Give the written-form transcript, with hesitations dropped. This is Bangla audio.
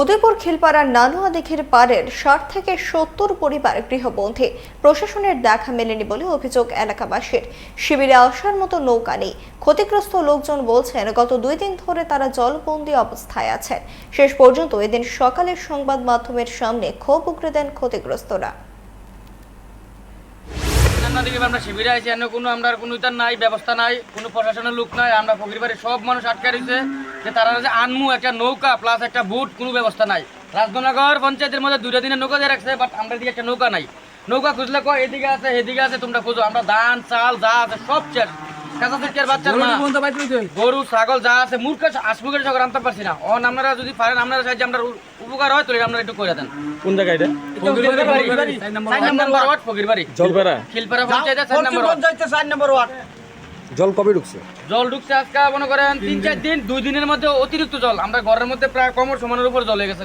উদয়পুর খিলপাড়ার নানুয়া দিঘির পাড়ের ৬০ থেকে ৭০ পরিবার গৃহবন্দী। প্রশাসনের দেখা মেলেনি বলে অভিযোগ এলাকাবাসীর। শিবিরে আসার মতো নৌকা নেই। ক্ষতিগ্রস্ত লোকজন বলছেন গত ২ দিন ধরে তারা জলবন্দী অবস্থায় আছেন। শেষ পর্যন্ত এদিন সকালে সংবাদ মাধ্যমের সামনে ক্ষোভ উগরে দেন ক্ষতিগ্রস্তরা। আমরা শিবিরে আছি, কোনো ইতার নাই, ব্যবস্থা নাই, কোনো প্রশাসনের লোক নাই। আমরা ফকির বাড়ির সব মানুষ আটকে রয়েছে যে তারা যে আনমু একটা নৌকা প্লাস একটা বুট, কোনো ব্যবস্থা নাই। রাজনগর পঞ্চায়েতের মধ্যে 2 দিনের নৌকা দিয়ে রাখছে, বাট আমরা দিকে একটা নৌকা নাই। নৌকা খুঁজলে এদিকে আছে এদিকে আছে, তোমরা খুঁজো। আমরা ধান চাল যা আছে সব শেষ। গরু ছাগল যা আছে মূর্খ আশমুখের সাগর আনতে পারছি না। আপনারা যদি পারেন, আপনারা সাহায্যে আমরা উপকার হয় তো আমরা একটু করে দেন। কোন জায়গায় এটা? খিলপাড়া পঞ্চায়েতের 4 নম্বর ওয়ার্ড। জল কবে ঢুকছে? জল ঢুকছে আজকে মনে করেন 3-4 দিন, 2 দিনের মধ্যে অতিরিক্ত জল। আমরা ঘরের মধ্যে প্রায় কমর সমানের উপর জল হয়ে গেছে।